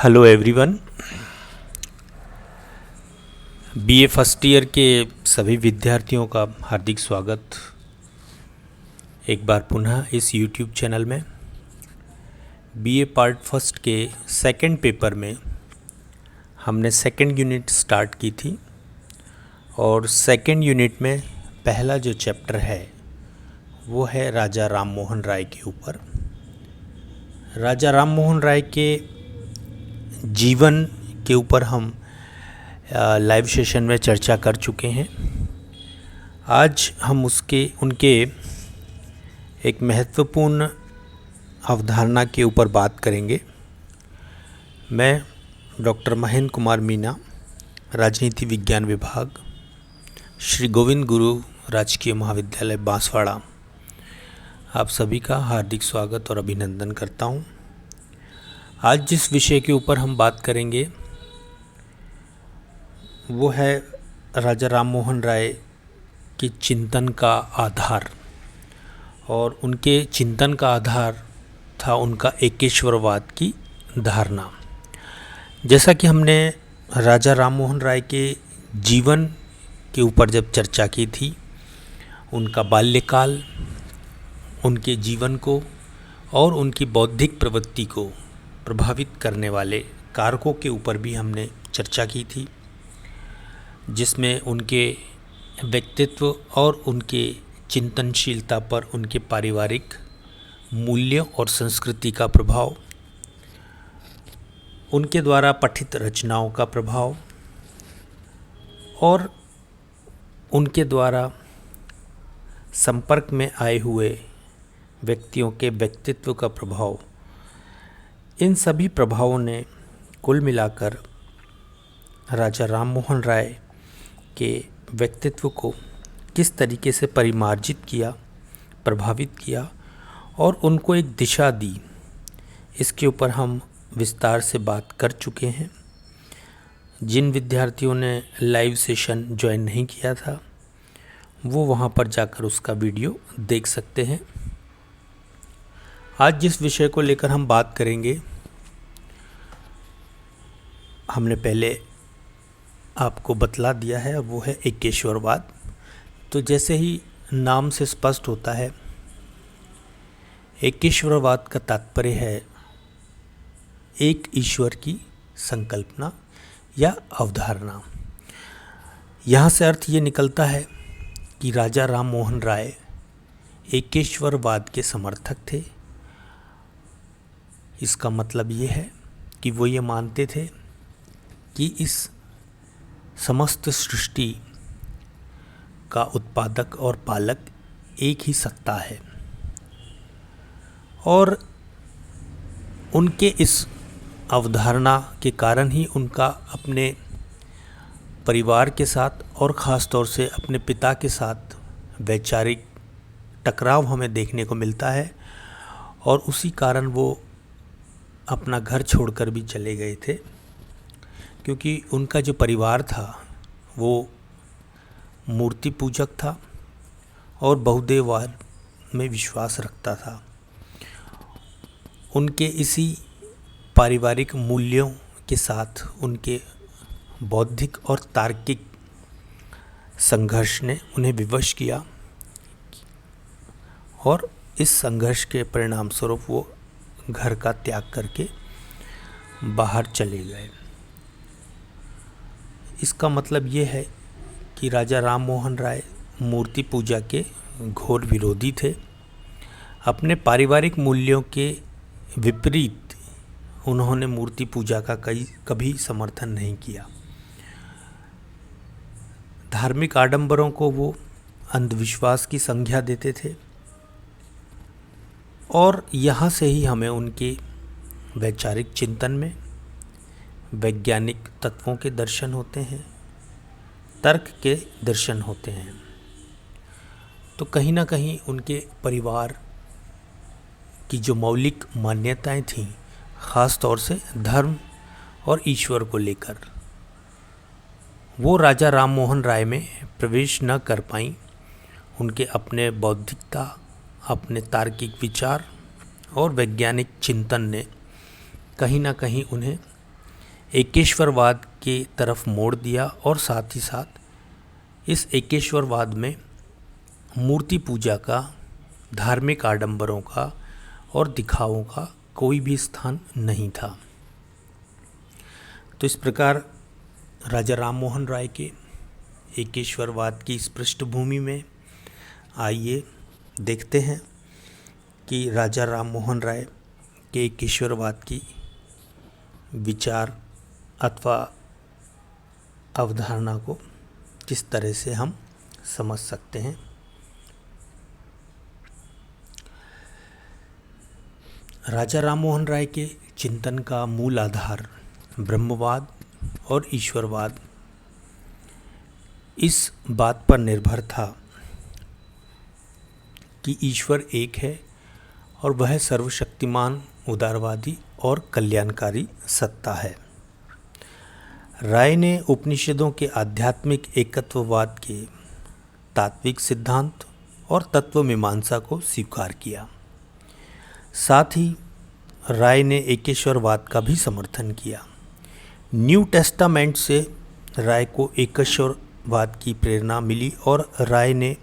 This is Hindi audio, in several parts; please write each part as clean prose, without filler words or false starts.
Hello everyone. BA first year के सभी विद्यार्थियों का हार्दिक स्वागत एक बार पुनः इस यूट्यूब चैनल में। बीए पार्ट फर्स्ट के सेकंड पेपर में हमने सेकंड यूनिट स्टार्ट की थी और सेकंड यूनिट में पहला जो चैप्टर है वो है राजा राम मोहन राय के ऊपर। राजा राम मोहन राय के जीवन के ऊपर हम लाइव सेशन में चर्चा कर चुके हैं। आज हम उनके एक महत्वपूर्ण अवधारणा के ऊपर बात करेंगे। मैं डॉक्टर महेंद्र कुमार मीना, राजनीति विज्ञान विभाग, श्री गोविंद गुरु राजकीय महाविद्यालय बांसवाड़ा, आप सभी का हार्दिक स्वागत और अभिनंदन करता हूं। आज जिस विषय के ऊपर हम बात करेंगे वो है राजा राम मोहन राय के चिंतन का आधार, और उनके चिंतन का आधार था उनका एकेश्वरवाद की धारणा। जैसा कि हमने राजा राम मोहन राय के जीवन के ऊपर जब चर्चा की थी, उनका बाल्यकाल, उनके जीवन को और उनकी बौद्धिक प्रवृत्ति को प्रभावित करने वाले कारकों के ऊपर भी हमने चर्चा की थी, जिसमें उनके व्यक्तित्व और उनके चिंतनशीलता पर उनके पारिवारिक मूल्यों और संस्कृति का प्रभाव, उनके द्वारा पठित रचनाओं का प्रभाव और उनके द्वारा संपर्क में आए हुए व्यक्तियों के व्यक्तित्व का प्रभाव, इन सभी प्रभावों ने कुल मिलाकर राजा राम मोहन राय के व्यक्तित्व को किस तरीके से परिमार्जित किया, प्रभावित किया और उनको एक दिशा दी, इसके ऊपर हम विस्तार से बात कर चुके हैं। जिन विद्यार्थियों ने लाइव सेशन ज्वाइन नहीं किया था वो वहाँ पर जाकर उसका वीडियो देख सकते हैं। आज जिस विषय को लेकर हम बात करेंगे, हमने पहले आपको बतला दिया है, वो है एकेश्वरवाद। तो जैसे ही नाम से स्पष्ट होता है, एकेश्वरवाद का तात्पर्य है एक ईश्वर की संकल्पना या अवधारणा। यहाँ से अर्थ ये निकलता है कि राजा राम मोहन राय एकेश्वरवाद के समर्थक थे। इसका मतलब ये है कि वो ये मानते थे कि इस समस्त सृष्टि का उत्पादक और पालक एक ही सत्ता है, और उनके इस अवधारणा के कारण ही उनका अपने परिवार के साथ और ख़ास तौर से अपने पिता के साथ वैचारिक टकराव हमें देखने को मिलता है, और उसी कारण वो अपना घर छोड़कर भी चले गए थे, क्योंकि उनका जो परिवार था वो मूर्ति पूजक था और बहुदेववाद में विश्वास रखता था। उनके इसी पारिवारिक मूल्यों के साथ उनके बौद्धिक और तार्किक संघर्ष ने उन्हें विवश किया, और इस संघर्ष के परिणाम स्वरूप वो घर का त्याग करके बाहर चले गए। इसका मतलब ये है कि राजा राम मोहन राय मूर्ति पूजा के घोर विरोधी थे। अपने पारिवारिक मूल्यों के विपरीत उन्होंने मूर्ति पूजा का कभी समर्थन नहीं किया। धार्मिक आडंबरों को वो अंधविश्वास की संज्ञा देते थे, और यहाँ से ही हमें उनके वैचारिक चिंतन में वैज्ञानिक तत्वों के दर्शन होते हैं, तर्क के दर्शन होते हैं। तो कहीं ना कहीं उनके परिवार की जो मौलिक मान्यताएं थीं, ख़ास तौर से धर्म और ईश्वर को लेकर, वो राजा राम मोहन राय में प्रवेश न कर पाईं। उनके अपने बौद्धिकता, अपने तार्किक विचार और वैज्ञानिक चिंतन ने कहीं ना कहीं उन्हें एकेश्वरवाद के तरफ मोड़ दिया और साथ ही साथ इस एकेश्वरवाद में मूर्ति पूजा का, धार्मिक आडंबरों का और दिखावों का कोई भी स्थान नहीं था। तो इस प्रकार राजा राम मोहन राय के एकेश्वरवाद की इस पृष्ठभूमि में आइए देखते हैं कि राजा राम मोहन राय के एकेश्वरवाद की विचार अथवा अवधारणा को किस तरह से हम समझ सकते हैं। राजा राम मोहन राय के चिंतन का मूल आधार ब्रह्मवाद और ईश्वरवाद इस बात पर निर्भर था कि ईश्वर एक है और वह सर्वशक्तिमान, उदारवादी और कल्याणकारी सत्ता है। राय ने उपनिषदों के आध्यात्मिक एकत्ववाद के तात्विक सिद्धांत और तत्व मीमांसा को स्वीकार किया। साथ ही राय ने एकेश्वरवाद का भी समर्थन किया। न्यू टेस्टामेंट से राय को एकेश्वरवाद की प्रेरणा मिली और राय ने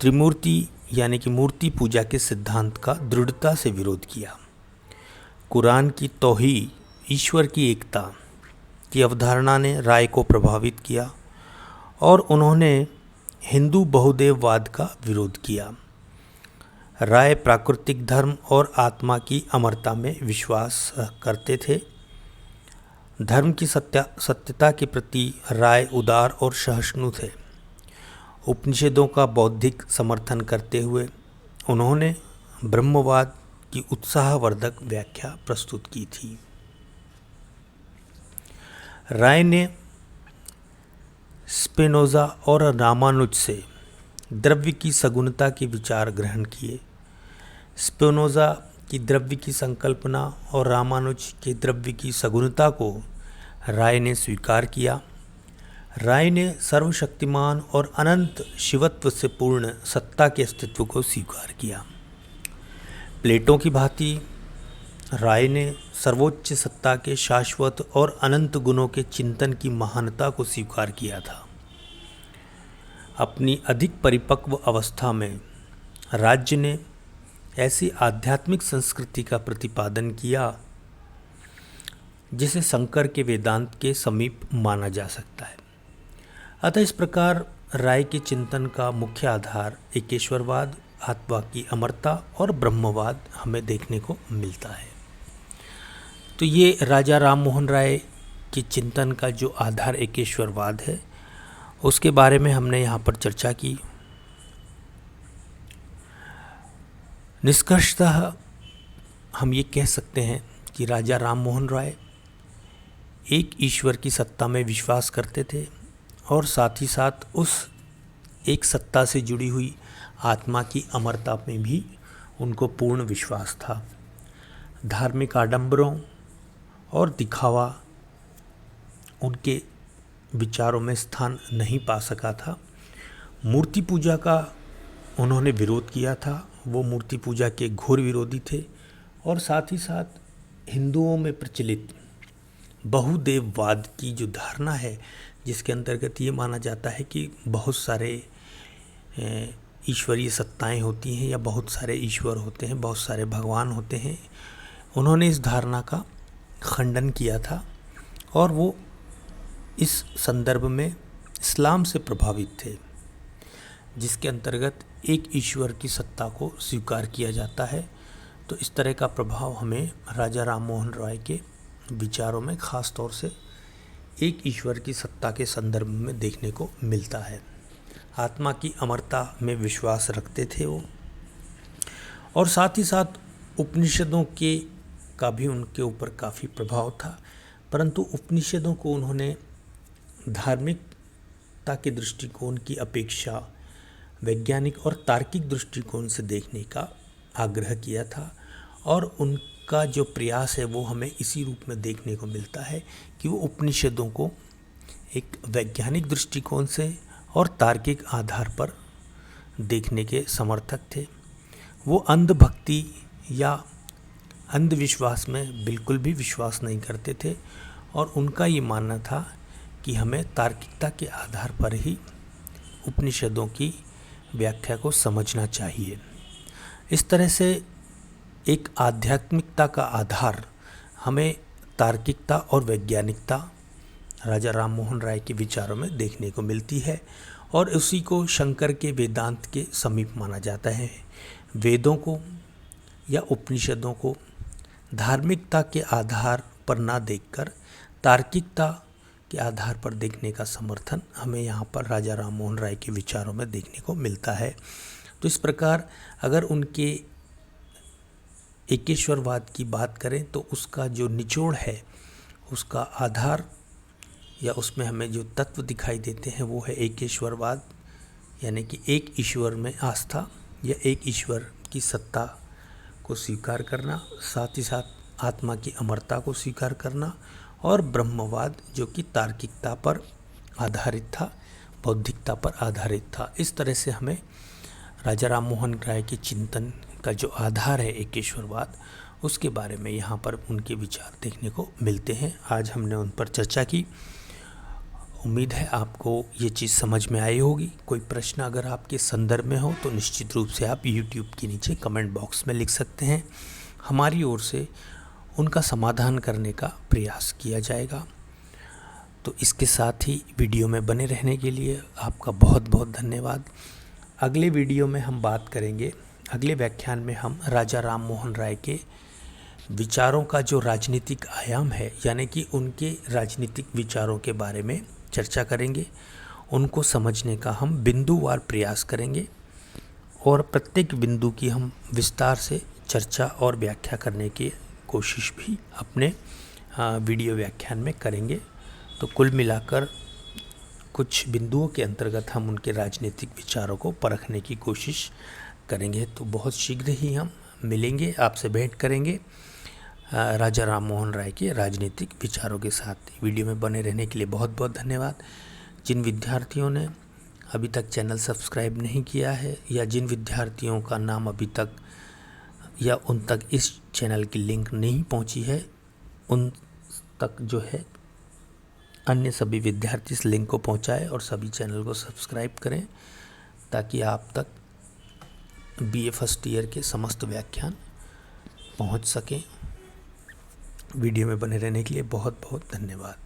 त्रिमूर्ति यानी कि मूर्ति पूजा के सिद्धांत का दृढ़ता से विरोध किया। कुरान की तौहीद, ईश्वर की एकता की अवधारणा ने राय को प्रभावित किया और उन्होंने हिंदू बहुदेववाद का विरोध किया। राय प्राकृतिक धर्म और आत्मा की अमरता में विश्वास करते थे। धर्म की सत्यता के प्रति राय उदार और सहिष्णु थे। उपनिषदों का बौद्धिक समर्थन करते हुए उन्होंने ब्रह्मवाद की उत्साहवर्धक व्याख्या प्रस्तुत की थी। राय ने स्पिनोजा और रामानुज से द्रव्य की सगुणता के विचार ग्रहण किए। स्पिनोजा की द्रव्य की संकल्पना और रामानुज के द्रव्य की सगुणता को राय ने स्वीकार किया। राय ने सर्वशक्तिमान और अनंत शिवत्व से पूर्ण सत्ता के अस्तित्व को स्वीकार किया। प्लेटो की भांति राय ने सर्वोच्च सत्ता के शाश्वत और अनंत गुणों के चिंतन की महानता को स्वीकार किया था। अपनी अधिक परिपक्व अवस्था में राज्य ने ऐसी आध्यात्मिक संस्कृति का प्रतिपादन किया जिसे शंकर के वेदांत के समीप माना जा सकता है। अतः इस प्रकार राय के चिंतन का मुख्य आधार एकेश्वरवाद, आत्मा की अमरता और ब्रह्मवाद हमें देखने को मिलता है। तो ये राजा राम मोहन राय के चिंतन का जो आधार एकेश्वरवाद है उसके बारे में हमने यहाँ पर चर्चा की। निष्कर्षतः हम ये कह सकते हैं कि राजा राम मोहन राय एक ईश्वर की सत्ता में विश्वास करते थे और साथ ही साथ उस एक सत्ता से जुड़ी हुई आत्मा की अमरता में भी उनको पूर्ण विश्वास था। धार्मिक आडंबरों और दिखावा उनके विचारों में स्थान नहीं पा सका था। मूर्ति पूजा का उन्होंने विरोध किया था, वो मूर्ति पूजा के घोर विरोधी थे और साथ ही साथ हिंदुओं में प्रचलित बहुदेववाद की जो धारणा है जिसके अंतर्गत ये माना जाता है कि बहुत सारे ईश्वरीय सत्ताएं होती हैं या बहुत सारे ईश्वर होते हैं, बहुत सारे भगवान होते हैं, उन्होंने इस धारणा का खंडन किया था और वो इस संदर्भ में इस्लाम से प्रभावित थे जिसके अंतर्गत एक ईश्वर की सत्ता को स्वीकार किया जाता है। तो इस तरह का प्रभाव हमें राजा राम मोहन राय के विचारों में ख़ास तौर से एक ईश्वर की सत्ता के संदर्भ में देखने को मिलता है। आत्मा की अमरता में विश्वास रखते थे वो और साथ ही साथ उपनिषदों के का भी उनके ऊपर काफ़ी प्रभाव था, परंतु उपनिषदों को उन्होंने धार्मिकता के दृष्टिकोण की अपेक्षा वैज्ञानिक और तार्किक दृष्टिकोण से देखने का आग्रह किया था और उनका जो प्रयास है वो हमें इसी रूप में देखने को मिलता है कि वो उपनिषदों को एक वैज्ञानिक दृष्टिकोण से और तार्किक आधार पर देखने के समर्थक थे। वो अंधभक्ति या अंधविश्वास में बिल्कुल भी विश्वास नहीं करते थे और उनका ये मानना था कि हमें तार्किकता के आधार पर ही उपनिषदों की व्याख्या को समझना चाहिए। इस तरह से एक आध्यात्मिकता का आधार हमें तार्किकता और वैज्ञानिकता राजा राम मोहन राय के विचारों में देखने को मिलती है और उसी को शंकर के वेदांत के समीप माना जाता है। वेदों को या उपनिषदों को धार्मिकता के आधार पर ना देखकर तार्किकता के आधार पर देखने का समर्थन हमें यहाँ पर राजा राम मोहन राय के विचारों में देखने को मिलता है। तो इस प्रकार अगर उनके एकेश्वरवाद की बात करें तो उसका जो निचोड़ है, उसका आधार या उसमें हमें जो तत्व दिखाई देते हैं वो है एकेश्वरवाद, यानी कि एक ईश्वर में आस्था या एक ईश्वर की सत्ता को स्वीकार करना, साथ ही साथ आत्मा की अमरता को स्वीकार करना, और ब्रह्मवाद जो कि तार्किकता पर आधारित था, बौद्धिकता पर आधारित था। इस तरह से हमें राजा राम मोहन राय के चिंतन का जो आधार है एकेश्वरवाद, उसके बारे में यहाँ पर उनके विचार देखने को मिलते हैं। आज हमने उन पर चर्चा की। उम्मीद है आपको ये चीज़ समझ में आई होगी। कोई प्रश्न अगर आपके संदर्भ में हो तो निश्चित रूप से आप YouTube के नीचे कमेंट बॉक्स में लिख सकते हैं। हमारी ओर से उनका समाधान करने का प्रयास किया जाएगा। तो इसके साथ ही वीडियो में बने रहने के लिए आपका बहुत बहुत धन्यवाद। अगले वीडियो में हम बात करेंगे, अगले व्याख्यान में हम राजा राम मोहन राय के विचारों का जो राजनीतिक आयाम है, यानी कि उनके राजनीतिक विचारों के बारे में चर्चा करेंगे। उनको समझने का हम बिंदुवार प्रयास करेंगे और प्रत्येक बिंदु की हम विस्तार से चर्चा और व्याख्या करने की कोशिश भी अपने वीडियो व्याख्यान में करेंगे। तो कुल मिलाकर कुछ बिंदुओं के अंतर्गत हम उनके राजनीतिक विचारों को परखने की कोशिश करेंगे। तो बहुत शीघ्र ही हम मिलेंगे, आपसे भेंट करेंगे राजा राम मोहन राय के राजनीतिक विचारों के साथ। वीडियो में बने रहने के लिए बहुत बहुत धन्यवाद। जिन विद्यार्थियों ने अभी तक चैनल सब्सक्राइब नहीं किया है या जिन विद्यार्थियों का नाम अभी तक या उन तक इस चैनल की लिंक नहीं पहुंची है, उन तक जो है अन्य सभी विद्यार्थी इस लिंक को पहुंचाएं और सभी चैनल को सब्सक्राइब करें ताकि आप तक BA फर्स्ट ईयर के समस्त व्याख्यान पहुंच सकें। वीडियो में बने रहने के लिए बहुत बहुत धन्यवाद।